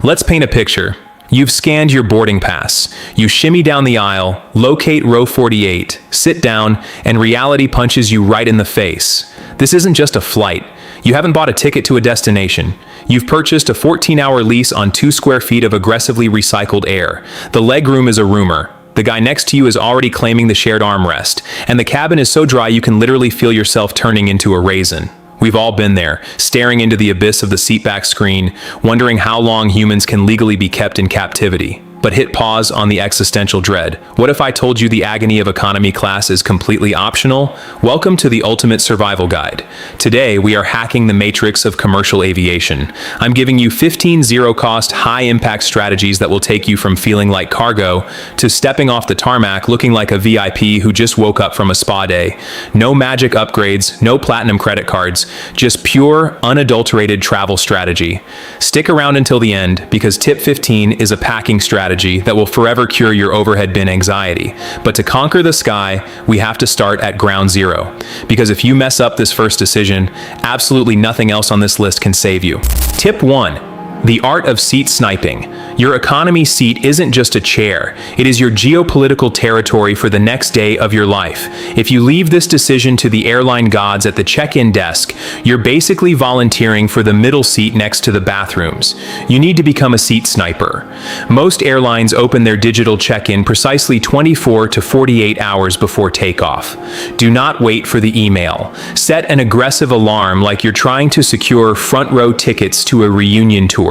Let's paint a picture. You've scanned your boarding pass. You shimmy down the aisle, locate row 48, sit down, and reality punches you right in the face. This isn't just a flight. You haven't bought a ticket to a destination. You've purchased a 14-hour lease on 2 square feet of aggressively recycled air. The legroom is a rumor. The guy next to you is already claiming the shared armrest, and the cabin is so dry you can literally feel yourself turning into a raisin. We've all been there, staring into the abyss of the seatback screen, wondering how long humans can legally be kept in captivity. But hit pause on the existential dread. What if I told you the agony of economy class is completely optional? Welcome to the ultimate survival guide. Today, we are hacking the matrix of commercial aviation. I'm giving you 15 zero-cost, high-impact strategies that will take you from feeling like cargo to stepping off the tarmac looking like a VIP who just woke up from a spa day. No magic upgrades, no platinum credit cards, just pure, unadulterated travel strategy. Stick around until the end, because tip 15 is a packing strategy that will forever cure your overhead bin anxiety. But to conquer the sky, we have to start at ground zero. Because if you mess up this first decision, absolutely nothing else on this list can save you. Tip 1. The art of seat sniping. Your economy seat isn't just a chair. It is your geopolitical territory for the next day of your life. If you leave this decision to the airline gods at the check-in desk, you're basically volunteering for the middle seat next to the bathrooms. You need to become a seat sniper. Most airlines open their digital check-in precisely 24 to 48 hours before takeoff. Do not wait for the email. Set an aggressive alarm like you're trying to secure front-row tickets to a reunion tour.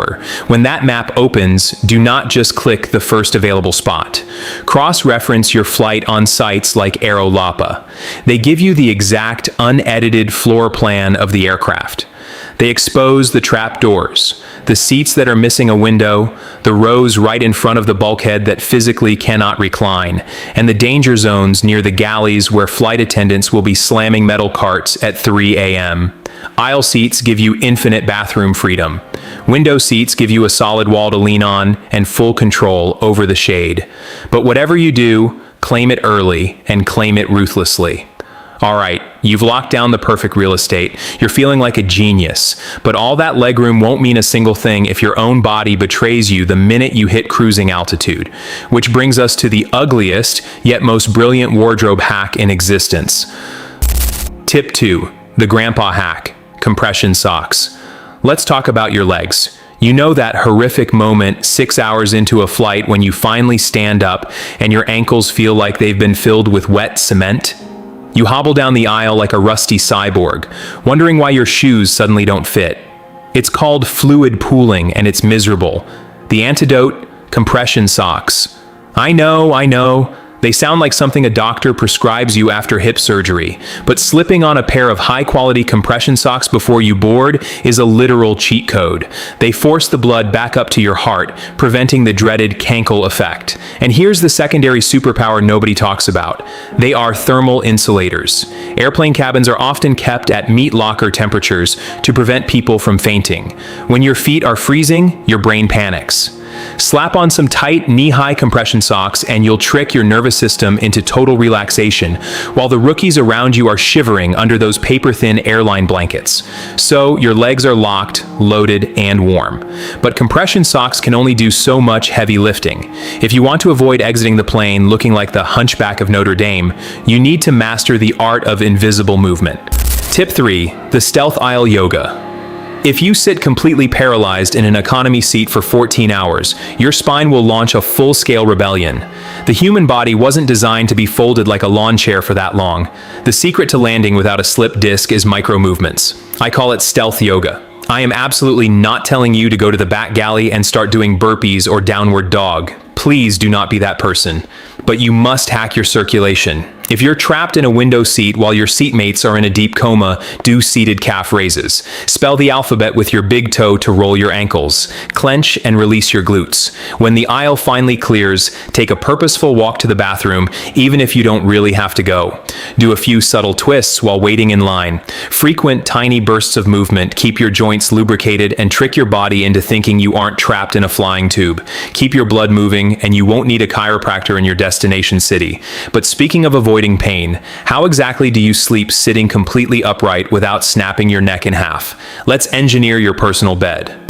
When that map opens, do not just click the first available spot. Cross-reference your flight on sites like Aerolapa. They give you the exact unedited floor plan of the aircraft. They expose the trap doors, the seats that are missing a window, the rows right in front of the bulkhead that physically cannot recline, and the danger zones near the galleys where flight attendants will be slamming metal carts at 3 a.m. Aisle seats give you infinite bathroom freedom. Window seats give you a solid wall to lean on and full control over the shade. But whatever you do, claim it early and claim it ruthlessly. All right, you've locked down the perfect real estate. You're feeling like a genius. But all that legroom won't mean a single thing if your own body betrays you the minute you hit cruising altitude. Which brings us to the ugliest, yet most brilliant wardrobe hack in existence. Tip 2. The grandpa hack. Compression socks. Let's talk about your legs. You know that horrific moment 6 hours into a flight when you finally stand up and your ankles feel like they've been filled with wet cement? You hobble down the aisle like a rusty cyborg, wondering why your shoes suddenly don't fit. It's called fluid pooling and it's miserable. The antidote? Compression socks. I know. They sound like something a doctor prescribes you after hip surgery, but slipping on a pair of high-quality compression socks before you board is a literal cheat code. They force the blood back up to your heart, preventing the dreaded cankle effect. And here's the secondary superpower nobody talks about. They are thermal insulators. Airplane cabins are often kept at meat locker temperatures to prevent people from fainting. When your feet are freezing, your brain panics. Slap on some tight, knee-high compression socks and you'll trick your nervous system into total relaxation, while the rookies around you are shivering under those paper-thin airline blankets. So, your legs are locked, loaded, and warm. But compression socks can only do so much heavy lifting. If you want to avoid exiting the plane looking like the Hunchback of Notre Dame, you need to master the art of invisible movement. Tip 3. The stealth aisle yoga. If you sit completely paralyzed in an economy seat for 14 hours, your spine will launch a full-scale rebellion. The human body wasn't designed to be folded like a lawn chair for that long. The secret to landing without a slip disc is micro-movements. I call it stealth yoga. I am absolutely not telling you to go to the back galley and start doing burpees or downward dog. Please do not be that person. But you must hack your circulation. If you're trapped in a window seat while your seatmates are in a deep coma, do seated calf raises. Spell the alphabet with your big toe to roll your ankles. Clench and release your glutes. When the aisle finally clears, take a purposeful walk to the bathroom, even if you don't really have to go. Do a few subtle twists while waiting in line. Frequent tiny bursts of movement keep your joints lubricated and trick your body into thinking you aren't trapped in a flying tube. Keep your blood moving and you won't need a chiropractor in your destination city. But speaking of avoiding pain, how exactly do you sleep sitting completely upright without snapping your neck in half? Let's engineer your personal bed.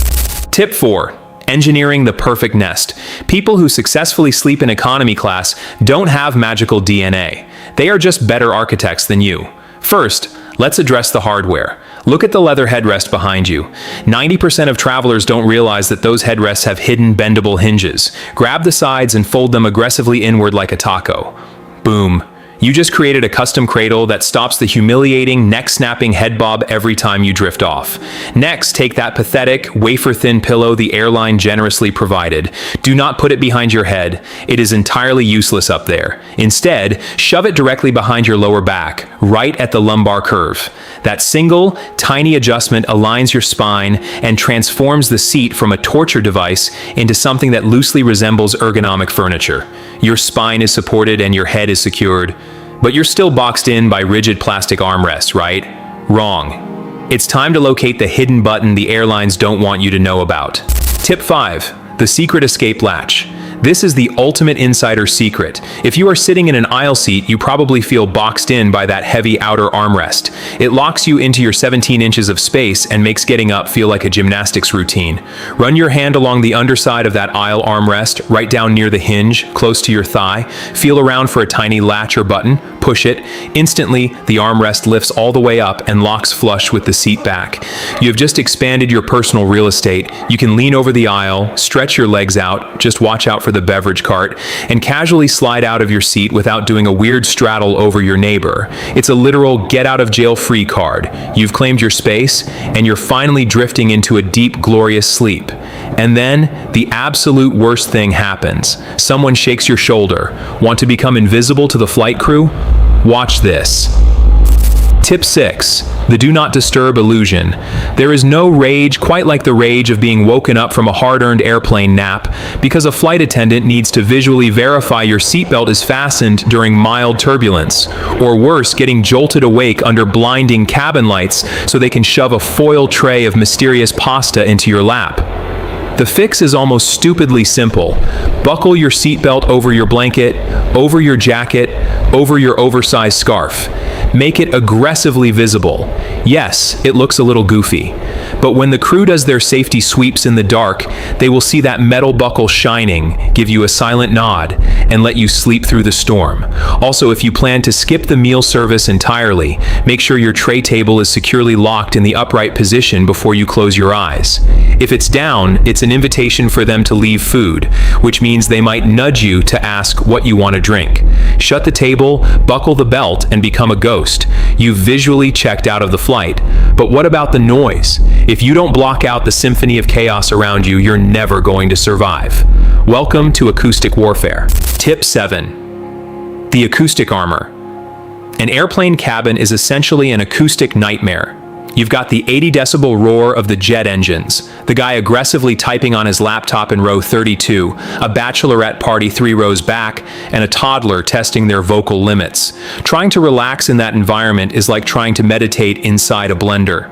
Tip 4. engineering the perfect nest. People who successfully sleep in economy class don't have magical DNA. They are just better architects than you. First, let's address the hardware. Look at the leather headrest behind you. 90% of travelers don't realize that those headrests have hidden bendable hinges. Grab the sides and fold them aggressively inward like a taco. Boom. You just created a custom cradle that stops the humiliating, neck-snapping head bob every time you drift off. Next, take that pathetic, wafer-thin pillow the airline generously provided. Do not put it behind your head. It is entirely useless up there. Instead, shove it directly behind your lower back, right at the lumbar curve. That single, tiny adjustment aligns your spine and transforms the seat from a torture device into something that loosely resembles ergonomic furniture. Your spine is supported and your head is secured. But you're still boxed in by rigid plastic armrests, right? Wrong. It's time to locate the hidden button the airlines don't want you to know about. Tip 5. The secret escape latch. This is the ultimate insider secret. If you are sitting in an aisle seat, you probably feel boxed in by that heavy outer armrest. It locks you into your 17 inches of space and makes getting up feel like a gymnastics routine. Run your hand along the underside of that aisle armrest, right down near the hinge, close to your thigh. Feel around for a tiny latch or button. Push it. Instantly, the armrest lifts all the way up and locks flush with the seat back. You have just expanded your personal real estate. You can lean over the aisle, stretch your legs out, just watch out for the beverage cart, and casually slide out of your seat without doing a weird straddle over your neighbor. It's a literal get-out-of-jail-free card. You've claimed your space, and you're finally drifting into a deep, glorious sleep. And then, the absolute worst thing happens. Someone shakes your shoulder. Want to become invisible to the flight crew? Watch this. Tip 6. The do not disturb illusion. There is no rage quite like the rage of being woken up from a hard-earned airplane nap because a flight attendant needs to visually verify your seatbelt is fastened during mild turbulence, or worse, getting jolted awake under blinding cabin lights so they can shove a foil tray of mysterious pasta into your lap. The fix is almost stupidly simple. Buckle your seatbelt over your blanket, over your jacket, over your oversized scarf. Make it aggressively visible. Yes, it looks a little goofy, but when the crew does their safety sweeps in the dark, they will see that metal buckle shining, give you a silent nod, and let you sleep through the storm. Also, if you plan to skip the meal service entirely, make sure your tray table is securely locked in the upright position before you close your eyes. If it's down, it's an invitation for them to leave food, which means they might nudge you to ask what you want to drink. Shut the table, buckle the belt, and become a ghost. You've visually checked out of the flight. But what about the noise? If you don't block out the symphony of chaos around you, you're never going to survive. Welcome to acoustic warfare. Tip 7. The acoustic armor. An airplane cabin is essentially an acoustic nightmare. You've got the 80 decibel roar of the jet engines, the guy aggressively typing on his laptop in row 32, a bachelorette party 3 rows back, and a toddler testing their vocal limits. Trying to relax in that environment is like trying to meditate inside a blender.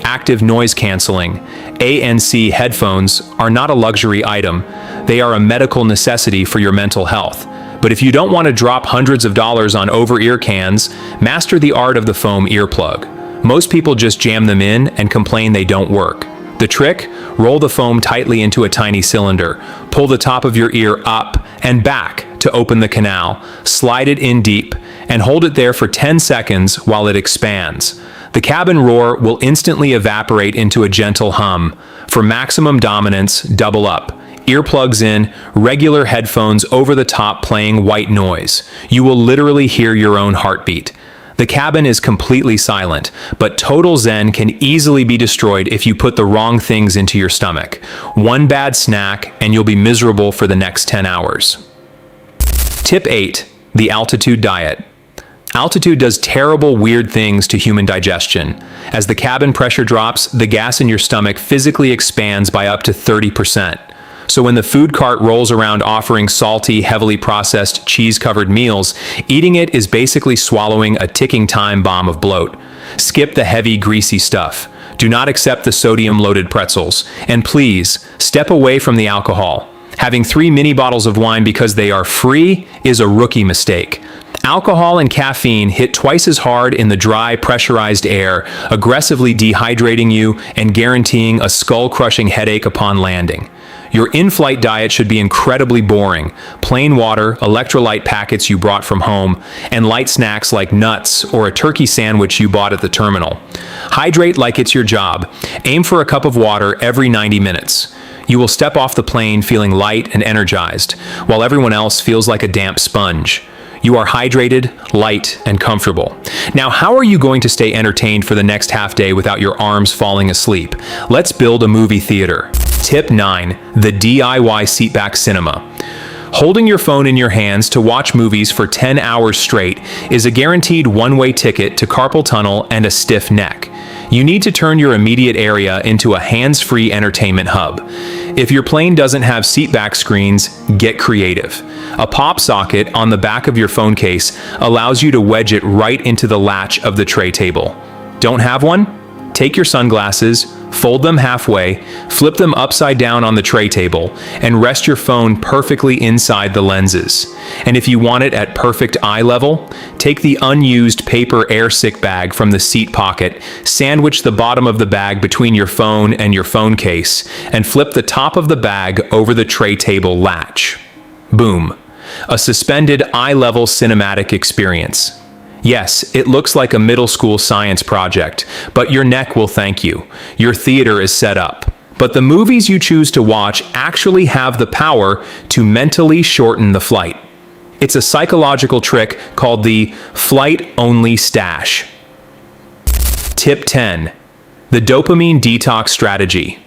Active noise canceling, ANC headphones, are not a luxury item. They are a medical necessity for your mental health. But if you don't want to drop hundreds of dollars on over-ear cans, master the art of the foam earplug. Most people just jam them in and complain they don't work. The trick? Roll the foam tightly into a tiny cylinder. Pull the top of your ear up and back to open the canal. Slide it in deep and hold it there for 10 seconds while it expands. The cabin roar will instantly evaporate into a gentle hum. For maximum dominance, double up. Earplugs in, regular headphones over the top playing white noise. You will literally hear your own heartbeat. The cabin is completely silent, but total zen can easily be destroyed if you put the wrong things into your stomach. One bad snack and you'll be miserable for the next 10 hours. Tip 8. The altitude diet. Altitude does terrible, weird things to human digestion. As the cabin pressure drops, the gas in your stomach physically expands by up to 30%. So when the food cart rolls around offering salty, heavily processed, cheese-covered meals, eating it is basically swallowing a ticking time bomb of bloat. Skip the heavy, greasy stuff. Do not accept the sodium-loaded pretzels. And please, step away from the alcohol. Having 3 mini bottles of wine because they are free is a rookie mistake. Alcohol and caffeine hit twice as hard in the dry, pressurized air, aggressively dehydrating you and guaranteeing a skull-crushing headache upon landing. Your in-flight diet should be incredibly boring. Plain water, electrolyte packets you brought from home, and light snacks like nuts or a turkey sandwich you bought at the terminal. Hydrate like it's your job. Aim for a cup of water every 90 minutes. You will step off the plane feeling light and energized, while everyone else feels like a damp sponge. You are hydrated, light, and comfortable. Now, how are you going to stay entertained for the next half day without your arms falling asleep? Let's build a movie theater. Tip 9. The DIY Seatback Cinema. Holding your phone in your hands to watch movies for 10 hours straight is a guaranteed one-way ticket to carpal tunnel and a stiff neck. You need to turn your immediate area into a hands-free entertainment hub. If your plane doesn't have seatback screens, get creative. A pop socket on the back of your phone case allows you to wedge it right into the latch of the tray table. Don't have one? Take your sunglasses, fold them halfway, flip them upside down on the tray table, and rest your phone perfectly inside the lenses. And if you want it at perfect eye level, take the unused paper airsick bag from the seat pocket, sandwich the bottom of the bag between your phone and your phone case, and flip the top of the bag over the tray table latch. Boom. A suspended eye-level cinematic experience. Yes, it looks like a middle school science project, but your neck will thank you. Your theater is set up. But the movies you choose to watch actually have the power to mentally shorten the flight. It's a psychological trick called the flight-only stash. Tip 10. The dopamine detox strategy.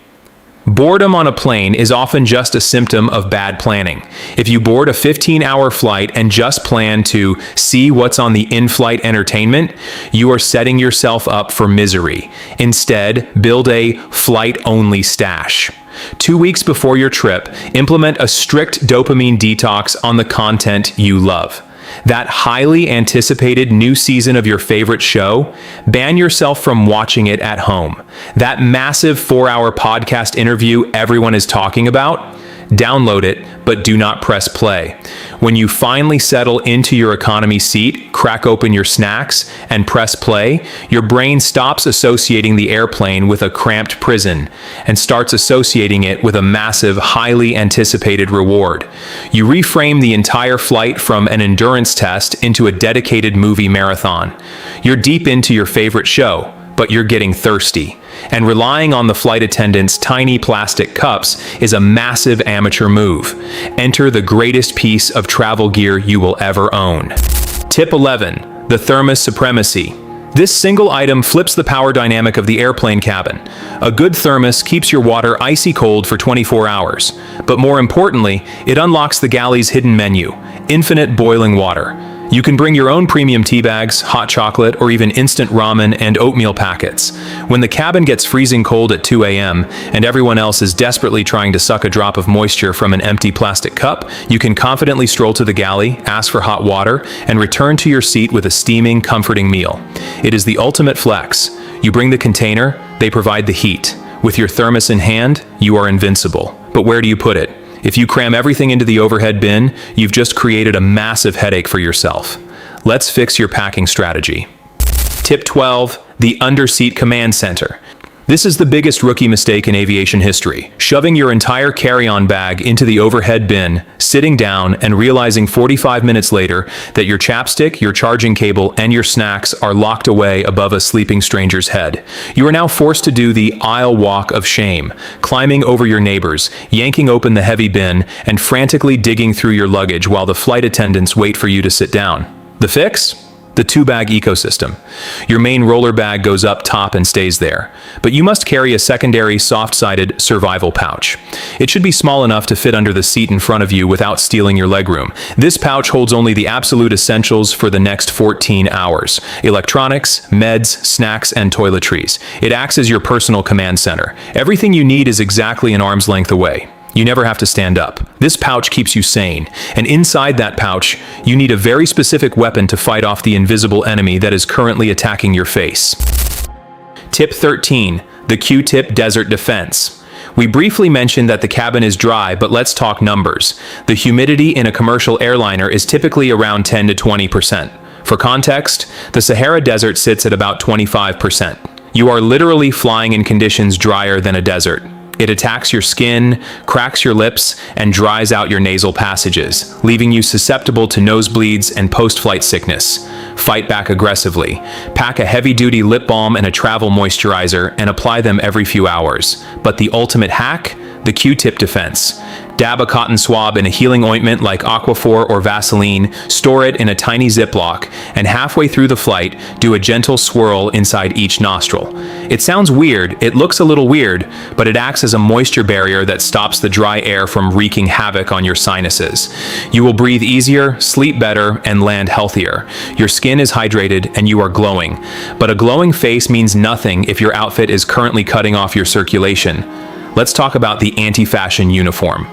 Boredom on a plane is often just a symptom of bad planning. If you board a 15-hour flight and just plan to see what's on the in-flight entertainment, you are setting yourself up for misery. Instead, build a flight-only stash. 2 weeks before your trip, implement a strict dopamine detox on the content you love. That highly anticipated new season of your favorite show, ban yourself from watching it at home. That massive 4-hour podcast interview everyone is talking about, download it, but do not press play. When you finally settle into your economy seat, crack open your snacks, and press play, your brain stops associating the airplane with a cramped prison and starts associating it with a massive, highly anticipated reward. You reframe the entire flight from an endurance test into a dedicated movie marathon. You're deep into your favorite show, but you're getting thirsty. And relying on the flight attendant's tiny plastic cups is a massive amateur move. Enter the greatest piece of travel gear you will ever own. Tip 11. The thermos supremacy. This single item flips the power dynamic of the airplane cabin. A good thermos keeps your water icy cold for 24 hours. But more importantly, it unlocks the galley's hidden menu: infinite boiling water. You can bring your own premium tea bags, hot chocolate, or even instant ramen and oatmeal packets. When the cabin gets freezing cold at 2 a.m. and everyone else is desperately trying to suck a drop of moisture from an empty plastic cup, you can confidently stroll to the galley, ask for hot water, and return to your seat with a steaming, comforting meal. It is the ultimate flex. You bring the container, they provide the heat. With your thermos in hand, you are invincible. But where do you put it? If you cram everything into the overhead bin, you've just created a massive headache for yourself. Let's fix your packing strategy. Tip 12. The underseat command center. This is the biggest rookie mistake in aviation history. Shoving your entire carry-on bag into the overhead bin, sitting down, and realizing 45 minutes later that your chapstick, your charging cable, and your snacks are locked away above a sleeping stranger's head. You are now forced to do the aisle walk of shame, climbing over your neighbors, yanking open the heavy bin, and frantically digging through your luggage while the flight attendants wait for you to sit down. The fix? The two-bag ecosystem. Your main roller bag goes up top and stays there, but you must carry a secondary soft-sided survival pouch. It should be small enough to fit under the seat in front of you without stealing your legroom. This pouch holds only the absolute essentials for the next 14 hours: electronics, meds, snacks, and toiletries. It acts as your personal command center. Everything you need is exactly an arm's length away. You never have to stand up. This pouch keeps you sane, and inside that pouch, you need a very specific weapon to fight off the invisible enemy that is currently attacking your face. Tip 13. The Q-tip desert defense. We briefly mentioned that the cabin is dry, but let's talk numbers. The humidity in a commercial airliner is typically around 10 to 20%. For context, the Sahara Desert sits at about 25%. You are literally flying in conditions drier than a desert. It attacks your skin, cracks your lips, and dries out your nasal passages, leaving you susceptible to nosebleeds and post-flight sickness. Fight back aggressively. Pack a heavy-duty lip balm and a travel moisturizer and apply them every few hours. But the ultimate hack? The Q-tip defense. Dab a cotton swab in a healing ointment like Aquaphor or Vaseline, store it in a tiny Ziploc, and halfway through the flight, do a gentle swirl inside each nostril. It sounds weird, it looks a little weird, but it acts as a moisture barrier that stops the dry air from wreaking havoc on your sinuses. You will breathe easier, sleep better, and land healthier. Your skin is hydrated and you are glowing. But a glowing face means nothing if your outfit is currently cutting off your circulation. Let's talk about the anti-fashion uniform.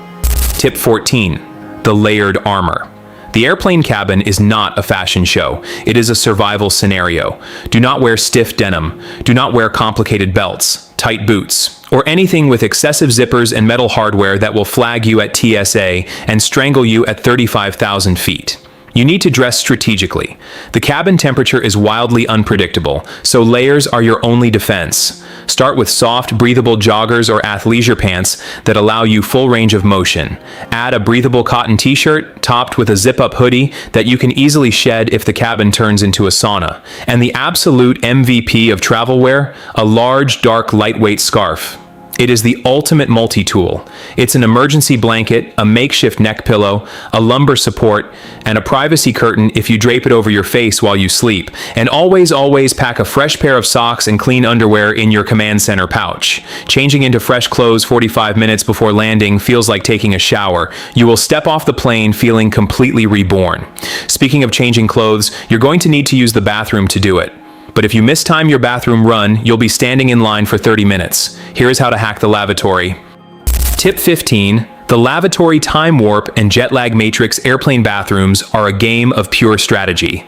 Tip 14. The layered armor. The airplane cabin is not a fashion show. It is a survival scenario. Do not wear stiff denim. Do not wear complicated belts, tight boots, or anything with excessive zippers and metal hardware that will flag you at TSA and strangle you at 35,000 feet. You need to dress strategically. The cabin temperature is wildly unpredictable, so layers are your only defense. Start with soft, breathable joggers or athleisure pants that allow you full range of motion. Add a breathable cotton t-shirt topped with a zip-up hoodie that you can easily shed if the cabin turns into a sauna. And the absolute MVP of travel wear, a large, dark, lightweight scarf. It is the ultimate multi-tool. It's an emergency blanket, a makeshift neck pillow, a lumbar support, and a privacy curtain if you drape it over your face while you sleep. And always pack a fresh pair of socks and clean underwear in your command center pouch. Changing into fresh clothes 45 minutes before landing feels like taking a shower. You will step off the plane feeling completely reborn. Speaking of changing clothes, you're going to need to use the bathroom to do it. But if you mistime your bathroom run, you'll be standing in line for 30 minutes. Here's how to hack the lavatory. Tip 15. The lavatory time warp and jet lag matrix airplane bathrooms are a game of pure strategy.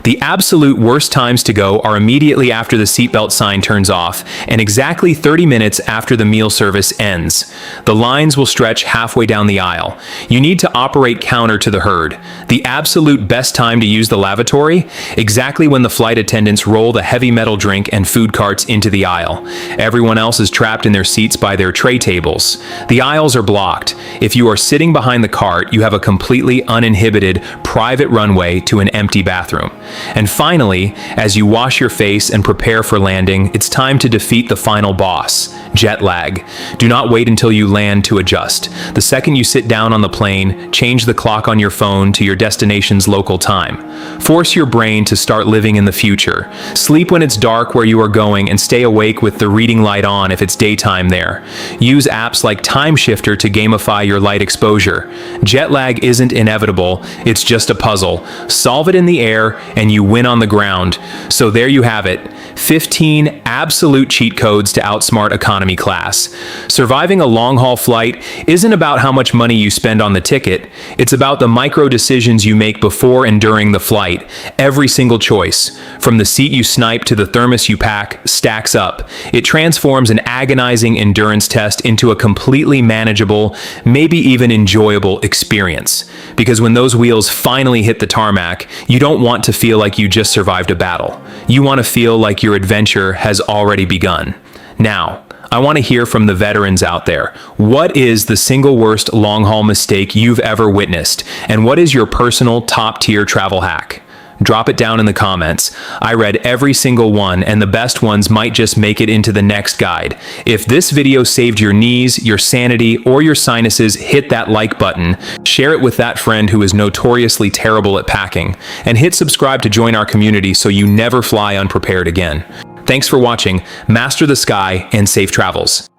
The absolute worst times to go are immediately after the seatbelt sign turns off and exactly 30 minutes after the meal service ends. The lines will stretch halfway down the aisle. You need to operate counter to the herd. The absolute best time to use the lavatory? Exactly when the flight attendants roll the heavy metal drink and food carts into the aisle. Everyone else is trapped in their seats by their tray tables. The aisles are blocked. If you are sitting behind the cart, you have a completely uninhibited private runway to an empty bathroom. And finally, as you wash your face and prepare for landing, it's time to defeat the final boss, jet lag. Do not wait until you land to adjust. The second you sit down on the plane, change the clock on your phone to your destination's local time. Force your brain to start living in the future. Sleep when it's dark where you are going and stay awake with the reading light on if it's daytime there. Use apps like Time Shifter to gamify your light exposure. Jet lag isn't inevitable, it's just a puzzle. Solve it in the air and you win on the ground. So there you have it. 15 absolute cheat codes to outsmart economy class. Surviving a long-haul flight isn't about how much money you spend on the ticket. It's about the micro decisions you make before and during the flight. Every single choice, from the seat you snipe to the thermos you pack, stacks up. It transforms an agonizing endurance test into a completely manageable, maybe even enjoyable experience. Because when those wheels finally hit the tarmac, you don't want to feel like you just survived a battle. You want to feel like your adventure has already begun. Now, I want to hear from the veterans out there. What is the single worst long-haul mistake you've ever witnessed? And what is your personal top-tier travel hack? Drop it down in the comments. I read every single one, and the best ones might just make it into the next guide. If this video saved your knees, your sanity, or your sinuses, hit that like button, share it with that friend who is notoriously terrible at packing, and hit subscribe to join our community so you never fly unprepared again. Thanks for watching, master the sky, and safe travels.